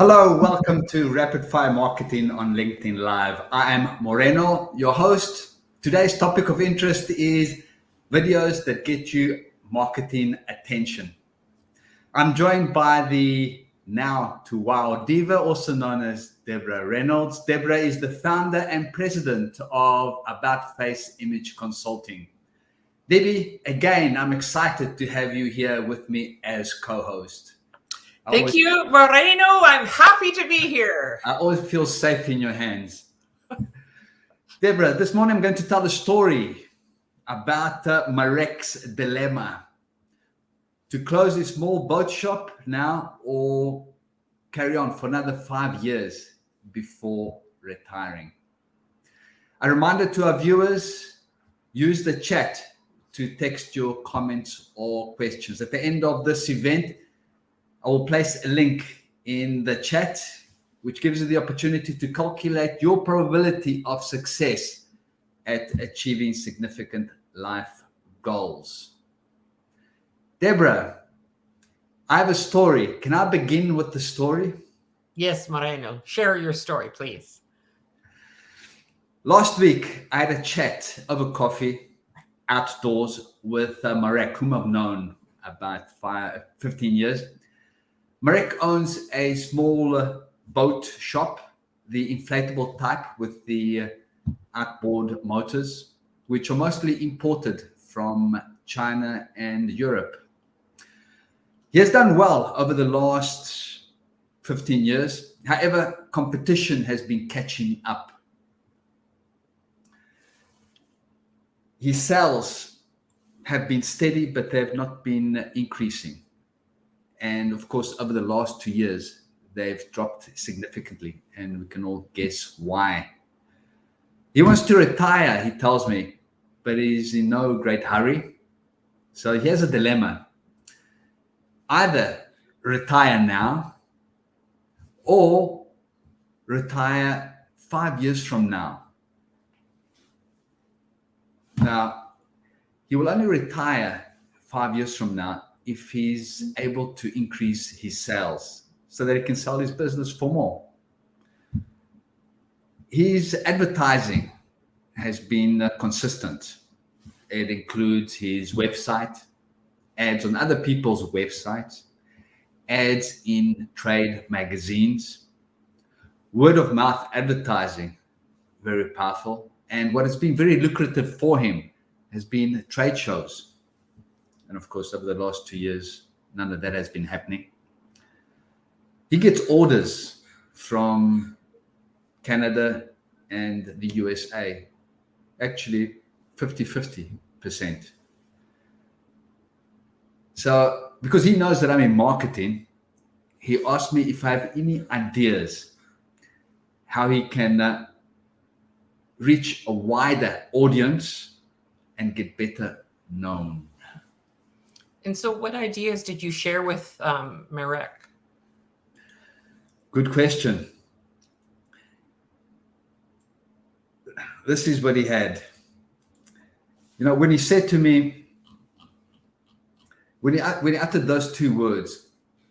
Hello, welcome to Rapid Fire Marketing on LinkedIn Live. I am Moreno, your host. Today's topic of interest is videos that get you marketing attention. I'm joined by the now to wow diva, also known as Deborah Reynolds. Deborah is the founder and president of About Face Image Consulting. Debbie, again, I'm excited to have you here with me as co-host. Thank you, Moreno. I'm happy to be here. I always feel safe in your hands. Deborah, this morning I'm going to tell a story about Marek's dilemma. To close a small boat shop now or carry on for another 5 years before retiring. A reminder to our viewers, use the chat to text your comments or questions. At the end of this event, I will place a link in the chat, which gives you the opportunity to calculate your probability of success at achieving significant life goals. Deborah, I have a story. Can I begin with the story? Yes, Moreno. Share your story, please. Last week, I had a chat over coffee outdoors with Marek, whom I've known about 15 years. Marek owns a small boat shop, the inflatable type with the outboard motors, which are mostly imported from China and Europe. He has done well over the last 15 years. However, competition has been catching up. His sales have been steady, but they have not been increasing. And of course, over the last 2 years, they've dropped significantly, and we can all guess why. He wants to retire, he tells me, but he's in no great hurry. So he has a dilemma. Either retire now or retire 5 years from now. Now, he will only retire 5 years from now if he's able to increase his sales so that he can sell his business for more. His advertising has been consistent. It includes his website, ads on other people's websites, ads in trade magazines, word of mouth advertising, very powerful. And what has been very lucrative for him has been trade shows. And of course, over the last 2 years, none of that has been happening. He gets orders from Canada and the USA, actually 50-50%. So because he knows that I'm in marketing, he asked me if I have any ideas how he can reach a wider audience and get better known. And so what ideas did you share with Marek? Good question. This is what he had. You know, when he said to me, when he uttered those two words,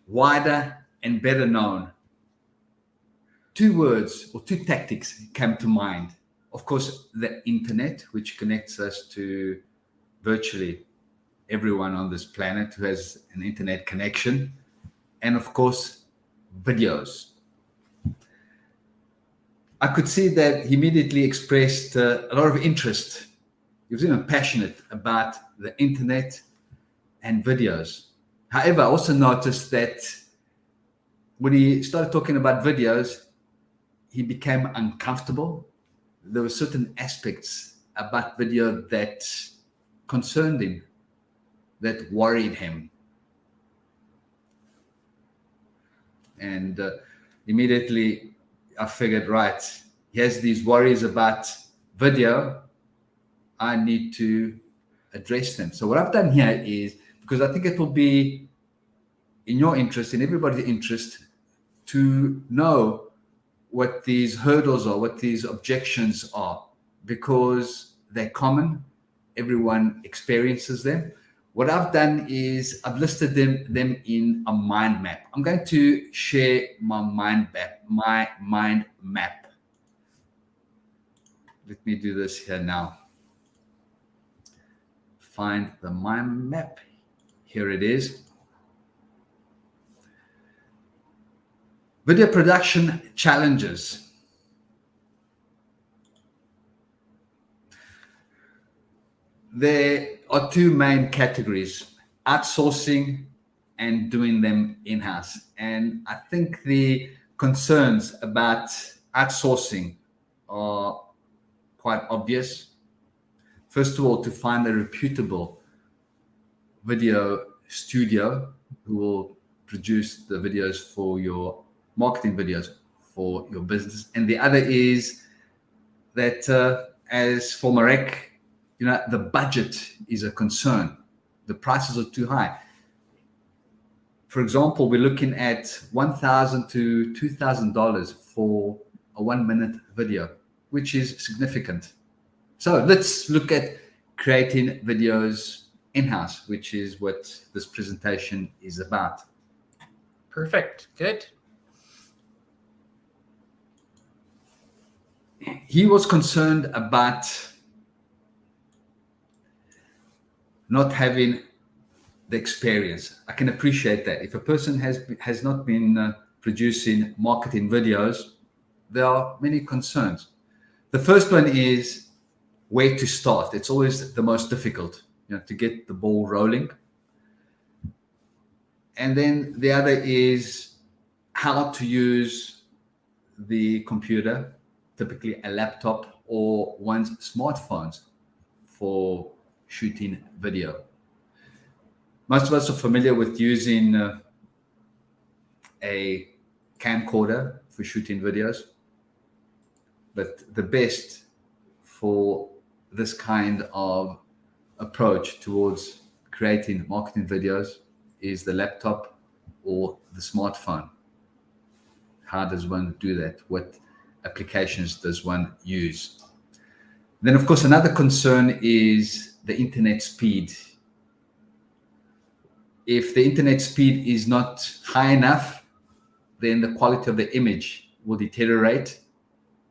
wider and better known, two words or two tactics came to mind. Of course, the internet, which connects us to virtually everyone on this planet who has an internet connection, and of course, videos. I could see that he immediately expressed a lot of interest. He was even passionate about the internet and videos. However, I also noticed that when he started talking about videos, he became uncomfortable. There were certain aspects about video that concerned him, that worried him. And immediately I figured, right, he has these worries about video. I need to address them. So what I've done here is, because I think it will be in your interest, in everybody's interest, to know what these hurdles are, what these objections are, because they're common. Everyone experiences them. what I've done is I've listed them in a mind map. I'm going to share my mind map. Let me do this here now. Find the mind map. Here it is. Video production challenges. There are two main categories: outsourcing and doing them in-house. And I think the concerns about outsourcing are quite obvious. First of all, to find a reputable video studio who will produce the videos for your marketing videos for your business. And the other is that as for Marek, the budget is a concern. The prices are too high. For example, we're looking at $1,000 to $2,000 for a 1-minute video, which is significant. So let's look at creating videos in-house, which is what this presentation is about. Perfect. Good. He was concerned about not having the experience. I can appreciate that. If a person has not been producing marketing videos, there are many concerns. The first one is where to start. It's always the most difficult, to get the ball rolling. And then the other is how to use the computer, typically a laptop or one's smartphones, for shooting video. Most of us are familiar with using a camcorder for shooting videos, but the best for this kind of approach towards creating marketing videos is the laptop or the smartphone. How does one do that? What applications does one use? Then, of course, another concern is the internet speed. If the internet speed is not high enough, then the quality of the image will deteriorate,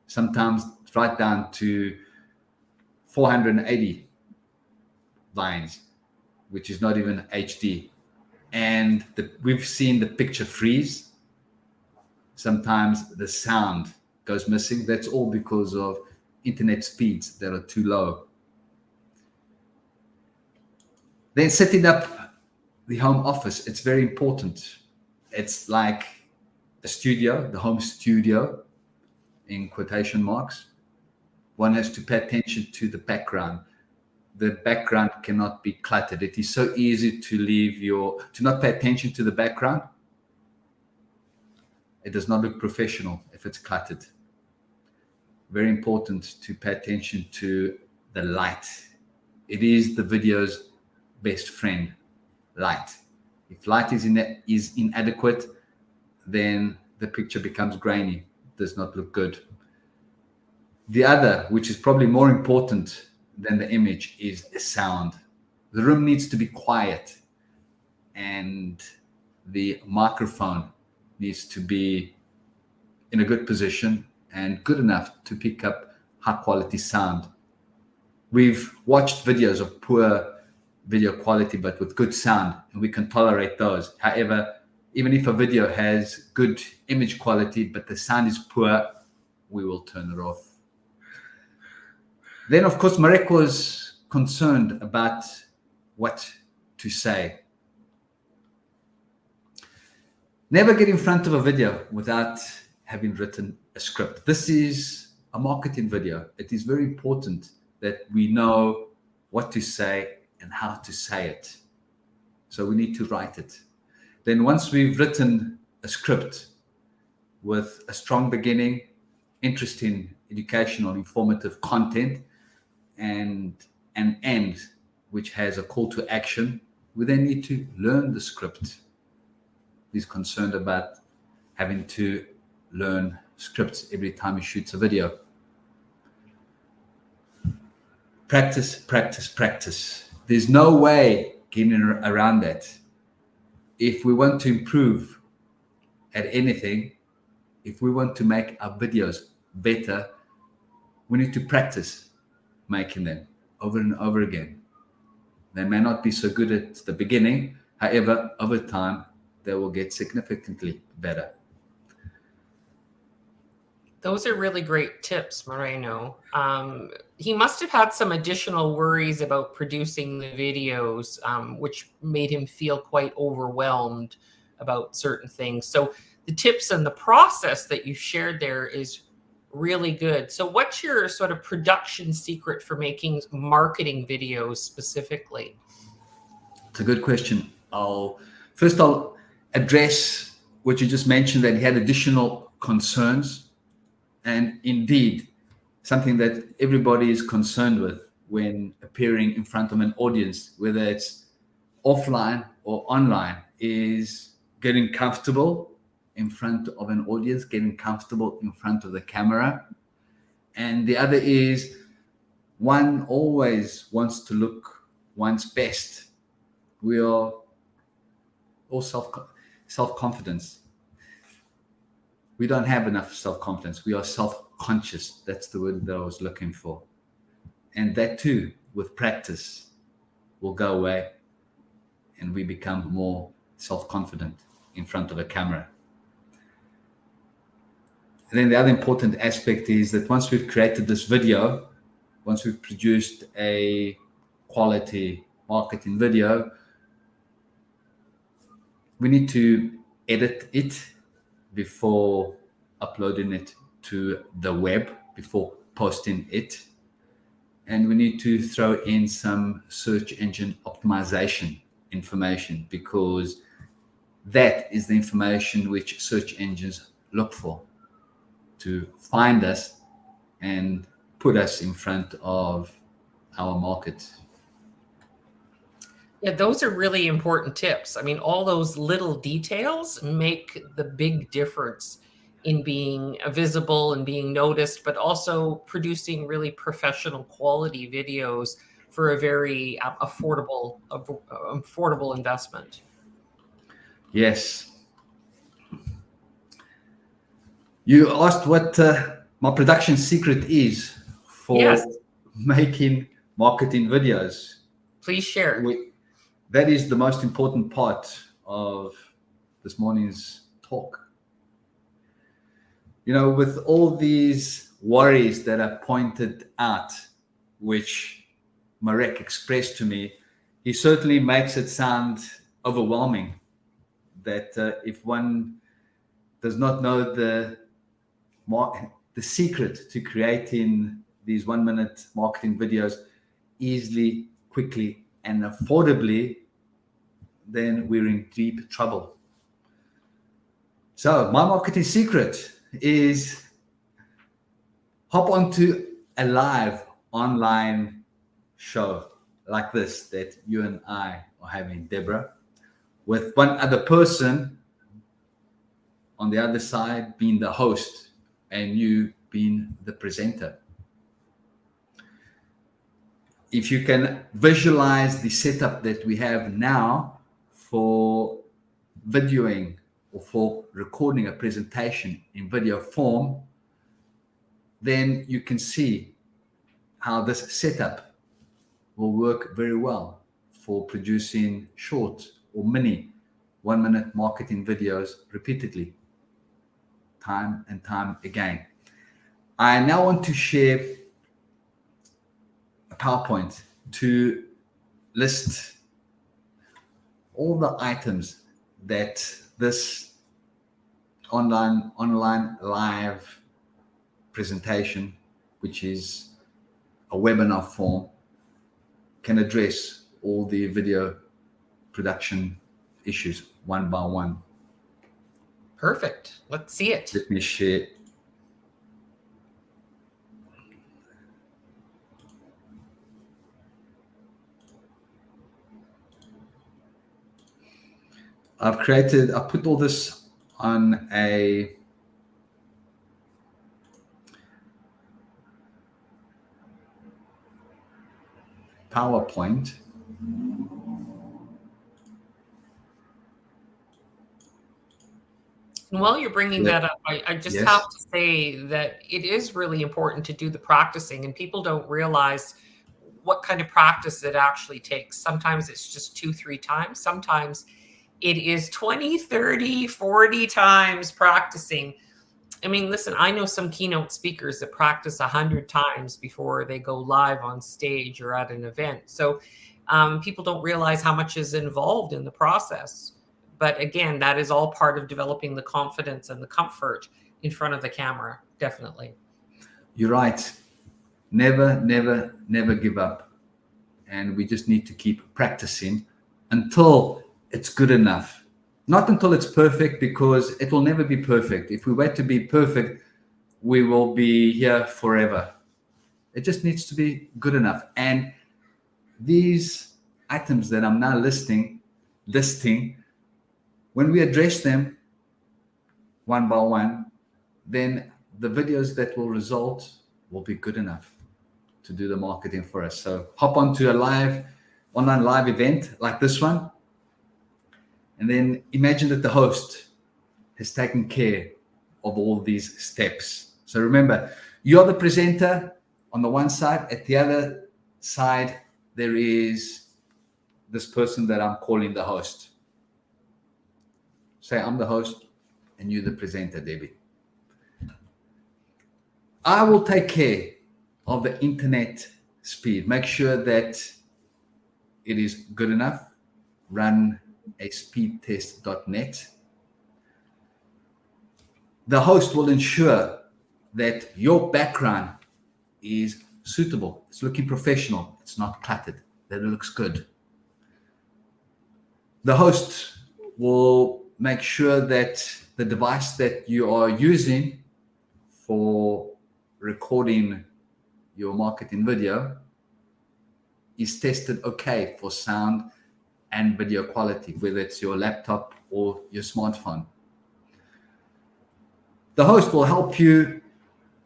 sometimes right down to 480 lines, which is not even HD. And we've seen the picture freeze. Sometimes the sound goes missing. That's all because of internet speeds that are too low. Then setting up the home office, it's very important. It's like a studio, the home studio, in quotation marks. One has to pay attention to the background. The background cannot be cluttered. It is so easy to not pay attention to the background. It does not look professional if it's cluttered. Very important to pay attention to the light. It is the video's best friend, light. If light is inadequate, then the picture becomes grainy, does not look good. The other, which is probably more important than the image, is sound. The room needs to be quiet, and the microphone needs to be in a good position and good enough to pick up high quality sound. We've watched videos of poor video quality but with good sound, and we can tolerate those. However, even if a video has good image quality but the sound is poor, we will turn it off. Then, of course, Marek was concerned about what to say. Never get in front of a video without having written a script. This is a marketing video. It is very important that we know what to say and how to say it. So we need to write it. Then once we've written a script with a strong beginning, interesting, educational, informative content, and an end which has a call to action, we then need to learn the script. He's concerned about having to learn scripts every time he shoots a video. Practice, practice, practice. There's no way getting around that. If we want to improve at anything, if we want to make our videos better, we need to practice making them over and over again. They may not be so good at the beginning. However, over time, they will get significantly better. Those are really great tips, Moreno. He must have had some additional worries about producing the videos, which made him feel quite overwhelmed about certain things. So the tips and the process that you shared there is really good. So what's your sort of production secret for making marketing videos specifically? It's a good question. I'll address what you just mentioned, that he had additional concerns. And indeed, something that everybody is concerned with when appearing in front of an audience, whether it's offline or online, is getting comfortable in front of an audience, getting comfortable in front of the camera. And the other is, one always wants to look one's best. We are all self-confidence. We don't have enough self-confidence. We are self-conscious. That's the word that I was looking for. And that too, with practice, will go away and we become more self-confident in front of a camera. And then the other important aspect is that once we've created this video, once we've produced a quality marketing video, we need to edit it before uploading it to the web, before posting it. And we need to throw in some search engine optimization information, because that is the information which search engines look for to find us and put us in front of our market. Yeah, those are really important tips. I mean, all those little details make the big difference in being visible and being noticed, but also producing really professional quality videos for a very affordable investment. Yes. You asked what my production secret is for making marketing videos. Please share. That is the most important part of this morning's talk. You know, with all these worries that are pointed out, which Marek expressed to me, he certainly makes it sound overwhelming, that if one does not know the secret to creating these 1-minute marketing videos easily, quickly, and affordably, then we're in deep trouble. So my marketing secret is hop onto a live online show like this that you and I are having, Deborah, with one other person on the other side being the host and you being the presenter. If you can visualize the setup that we have now for videoing or for recording a presentation in video form, then you can see how this setup will work very well for producing short or mini 1-minute marketing videos repeatedly, time and time again. I now want to share a PowerPoint to list all the items that this online live presentation, which is a webinar form, can address all the video production issues one by one. Perfect. Let's see it. Let me share. I've put all this on a PowerPoint. And while you're bringing Yeah. that up, I just Yes. have to say that it is really important to do the practicing, and people don't realize what kind of practice it actually takes. Sometimes it's just 2-3 times. Sometimes it is 20, 30, 40 times practicing. I mean, listen, I know some keynote speakers that practice 100 times before they go live on stage or at an event. So people don't realize how much is involved in the process. But again, that is all part of developing the confidence and the comfort in front of the camera, definitely. You're right. Never, never, never give up. And we just need to keep practicing until it's good enough. Not until it's perfect, because it will never be perfect. If we wait to be perfect, we will be here forever. It just needs to be good enough. And these items that I'm now listing, when we address them one by one, then the videos that will result will be good enough to do the marketing for us. So hop onto a online live event like this one, and then imagine that the host has taken care of all these steps. So remember, you're the presenter on the one side. At the other side, there is this person that I'm calling the host. Say I'm the host and you're the presenter, Debbie. I will take care of the internet speed. Make sure that it is good enough. Run a speedtest.net. The host will ensure that your background is suitable. It's looking professional. It's not cluttered. That it looks good. The host will make sure that the device that you are using for recording your marketing video is tested okay for sound and video quality, whether it's your laptop or your smartphone. The host will help you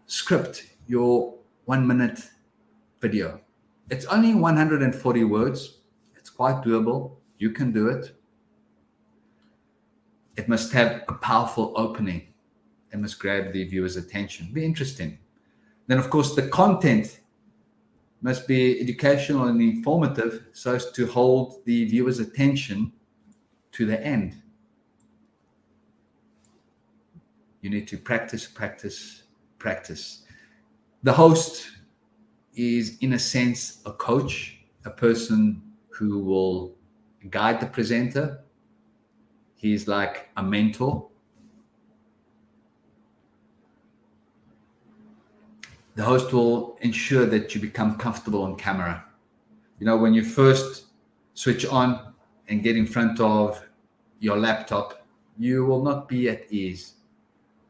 script your 1-minute video. It's only 140 words. It's quite doable. You can do it. It must have a powerful opening. It must grab the viewer's attention. Be interesting. Then, of course, the content must be educational and informative so as to hold the viewer's attention to the end. You need to practice, practice, practice. The host is, in a sense, a coach, a person who will guide the presenter. He's like a mentor. The host will ensure that you become comfortable on camera. You know, when you first switch on and get in front of your laptop, you will not be at ease.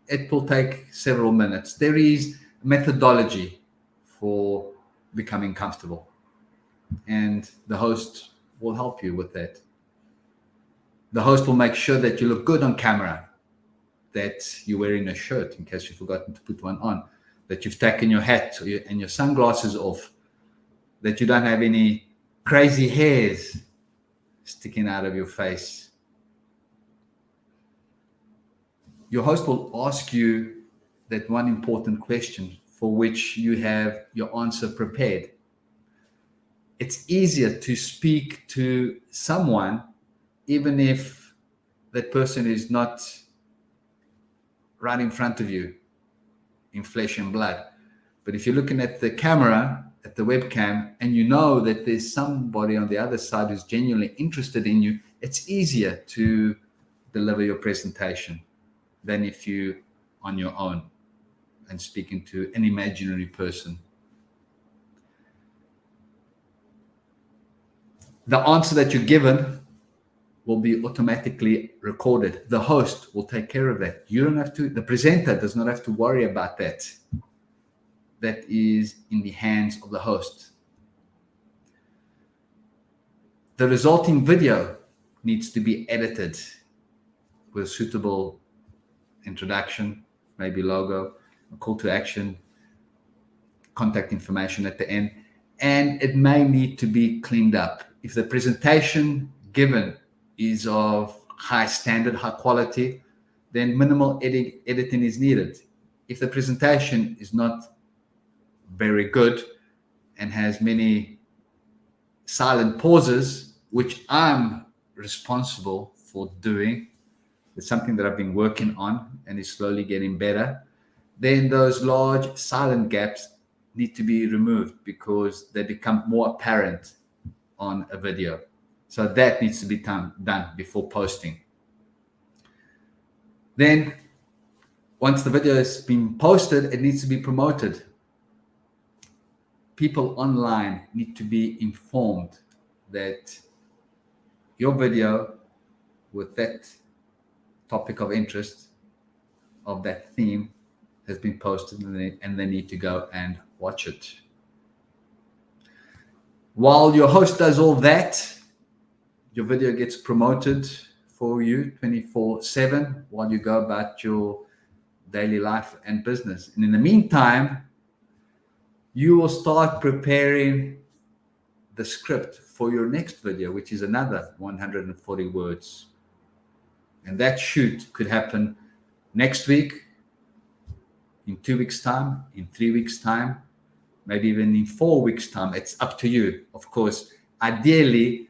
It will take several minutes. There is methodology for becoming comfortable, and the host will help you with that. The host will make sure that you look good on camera, that you're wearing a shirt in case you've forgotten to put one on, that you've taken your hat and your sunglasses off, that you don't have any crazy hairs sticking out of your face. Your host will ask you that one important question for which you have your answer prepared. It's easier to speak to someone even if that person is not right in front of you in flesh and blood. But if you're looking at the camera, at the webcam, and you know that there's somebody on the other side who's genuinely interested in you, it's easier to deliver your presentation than if you're on your own and speaking to an imaginary person. The answer that you're given will be automatically recorded. The host will take care of that. You don't have to, the presenter does not have to worry about that. That is in the hands of the host. The resulting video needs to be edited with suitable introduction, maybe logo, a call to action, contact information at the end, and it may need to be cleaned up. If the presentation given is of high standard, high quality, then minimal editing is needed. If the presentation is not very good and has many silent pauses, which I'm responsible for doing, it's something that I've been working on and is slowly getting better, then those large silent gaps need to be removed because they become more apparent on a video. So that needs to be done before posting. Then once the video has been posted, it needs to be promoted. People online need to be informed that your video with that topic of interest, of that theme, has been posted, and they need to go and watch it. While your host does all that, your video gets promoted for you 24/7 while you go about your daily life and business. And in the meantime, you will start preparing the script for your next video, which is another 140 words. And that shoot could happen next week, in 2 weeks' time, in 3 weeks' time, maybe even in 4 weeks' time. It's up to you. Of course, ideally,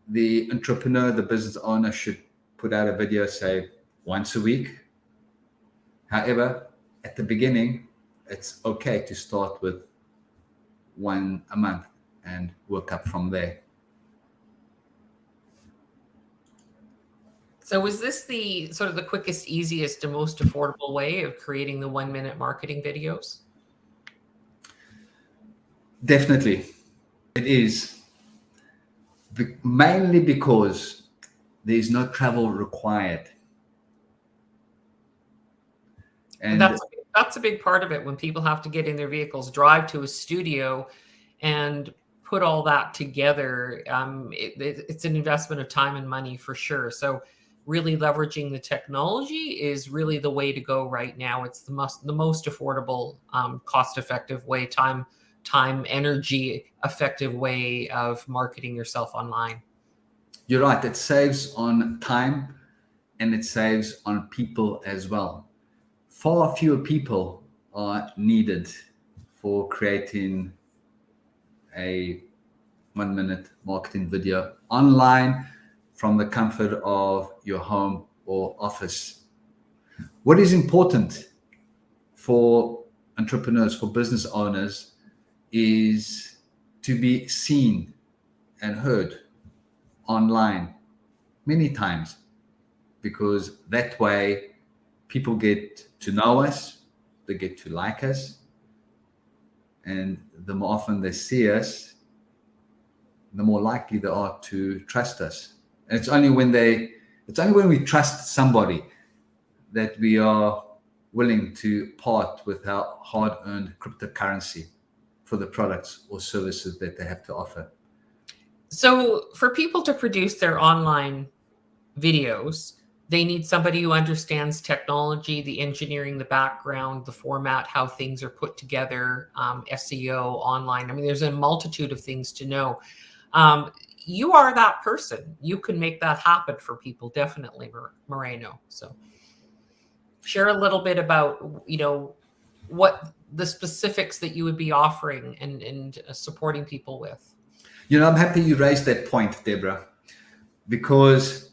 the entrepreneur, the business owner should put out a video, say, once a week. However, at the beginning, it's okay to start with one a month and work up from there. So is this the sort of the quickest, easiest, and most affordable way of creating the 1-minute marketing videos? Definitely, it is. Mainly because there is no travel required. And that's a big part of it, when people have to get in their vehicles, drive to a studio, and put all that together. It's an investment of time and money for sure. So really leveraging the technology is really the way to go right now. It's the most affordable, cost-effective way, time, energy effective way of marketing yourself online. You're right. It saves on time and it saves on people as well. Far fewer people are needed for creating a 1-minute marketing video online from the comfort of your home or office. What is important for entrepreneurs, for business owners, is to be seen and heard online many times, because that way people get to know us, they get to like us, and the more often they see us, the more likely they are to trust us. And it's only when we trust somebody that we are willing to part with our hard-earned cryptocurrency for the products or services that they have to offer. So for people to produce their online videos, they need somebody who understands technology, the engineering, the background, the format, how things are put together, SEO, online. I mean, there's a multitude of things to know. You are that person. You can make that happen for people, definitely, Moreno. So share a little bit about, what the specifics that you would be offering and supporting people with. I'm happy you raised that point, Deborah, because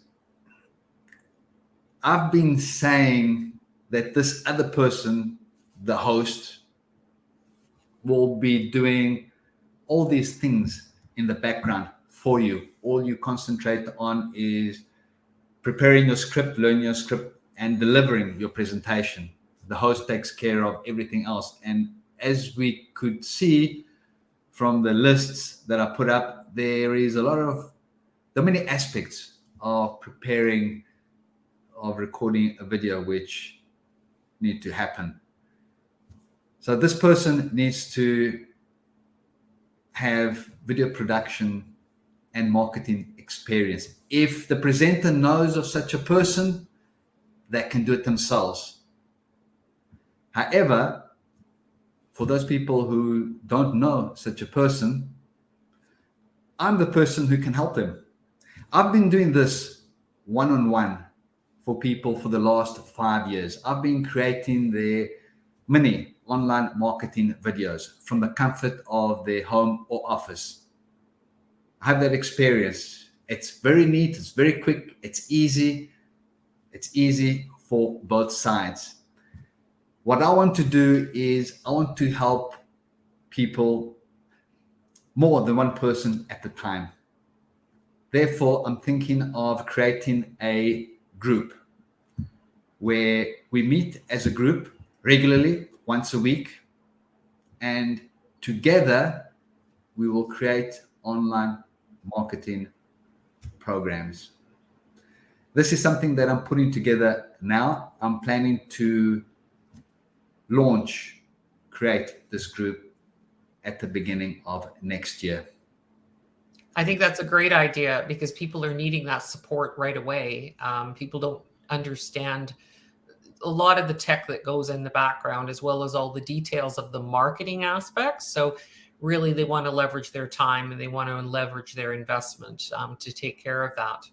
I've been saying that this other person, the host, will be doing all these things in the background for you. All you concentrate on is preparing your script, learning your script, and delivering your presentation. The host takes care of everything else. And as we could see from the lists that I put up, there are many aspects of recording a video which need to happen. So this person needs to have video production and marketing experience. If the presenter knows of such a person, they can do it themselves. However, for those people who don't know such a person, I'm the person who can help them. I've been doing this one-on-one for people for the last 5 years. I've been creating their mini online marketing videos from the comfort of their home or office. I have that experience. It's very neat, it's very quick, it's easy for both sides. What I want to do is I want to help people more than one person at a time. Therefore, I'm thinking of creating a group where we meet as a group regularly, once a week, and together we will create online marketing programs. This is something that I'm putting together now. I'm planning to create this group at the beginning of next year. I think that's a great idea because people are needing that support right away. People don't understand a lot of the tech that goes in the background, as well as all the details of the marketing aspects. So really they want to leverage their time and they want to leverage their investment to take care of that.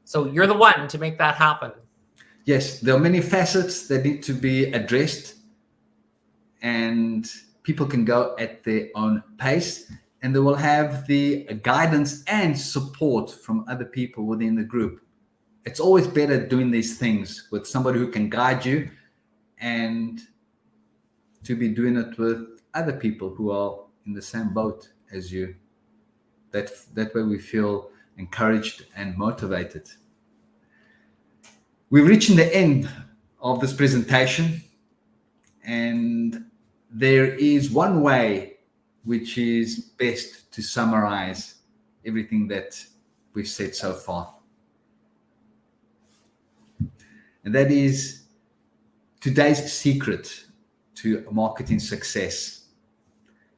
So you're the one to make that happen. Yes, there are many facets that need to be addressed, and people can go at their own pace, and they will have the guidance and support from other people within the group. It's always better doing these things with somebody who can guide you, and to be doing it with other people who are in the same boat as you. That way we feel encouraged and motivated. We're reaching the end of this presentation, and there is one way which is best to summarize everything that we've said so far. And that is today's secret to marketing success.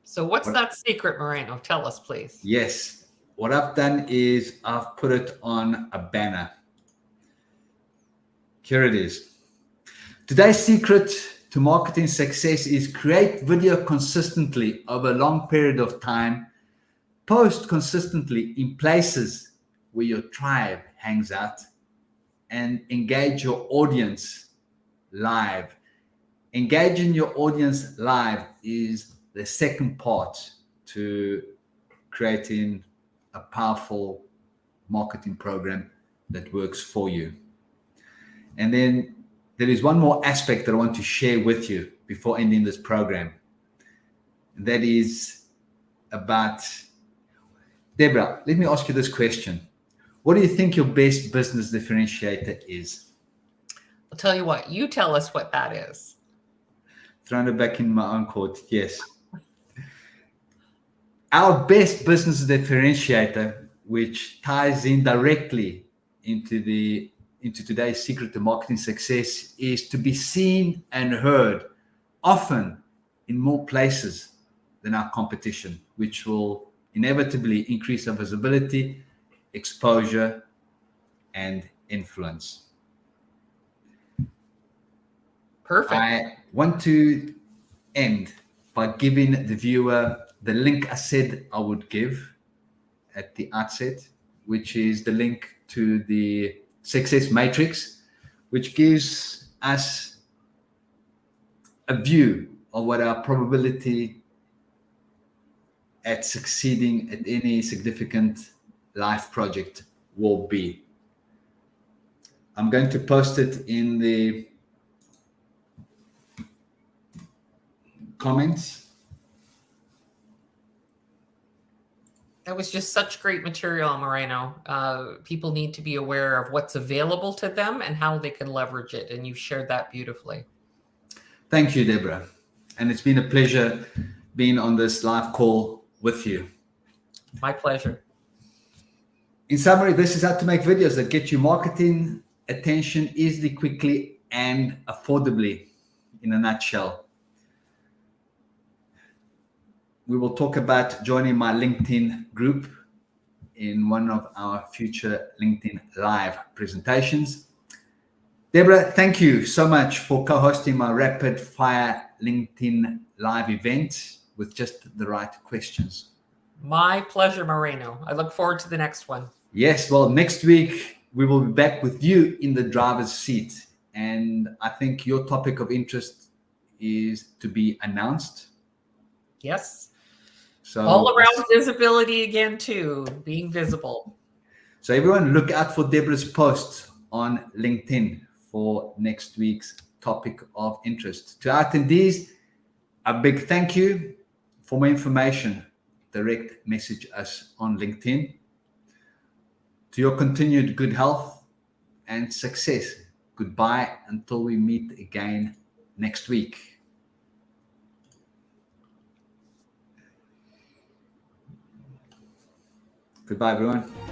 So what's that secret, Moreno? Tell us, please. Yes. What I've done is I've put it on a banner. Here it is. Today's secret to marketing success is create video consistently over a long period of time. Post consistently in places where your tribe hangs out, and engage your audience live. Engaging your audience live is the second part to creating a powerful marketing program that works for you. And then there is one more aspect that I want to share with you before ending this program. And that is about, Deborah, let me ask you this question. What do you think your best business differentiator is? I'll tell you what, you tell us what that is. Throwing it back in my own court, yes. Our best business differentiator, which ties in directly into today's secret to marketing success, is to be seen and heard often in more places than our competition, which will inevitably increase our visibility, exposure, and influence. Perfect. I want to end by giving the viewer the link I said I would give at the outset, which is the link to the Success Matrix, which gives us a view of what our probability at succeeding at any significant life project will be. I'm going to post it in the comments. That was just such great material, Moreno. People need to be aware of what's available to them and how they can leverage it. And you've shared that beautifully. Thank you, Deborah. And it's been a pleasure being on this live call with you. My pleasure. In summary, this is how to make videos that get you marketing attention easily, quickly, and affordably, in a nutshell. We will talk about joining my LinkedIn group in one of our future LinkedIn Live presentations. Deborah, thank you so much for co-hosting my rapid fire LinkedIn Live event with just the right questions. My pleasure, Moreno. I look forward to the next one. Yes, well, next week we will be back with you in the driver's seat. And I think your topic of interest is to be announced. Yes. So all around visibility again too, being visible. So everyone look out for Deborah's post on LinkedIn for next week's topic of interest. To our attendees, a big thank you. For more information, direct message us on LinkedIn. To your continued good health and success, goodbye until we meet again next week. Goodbye, everyone.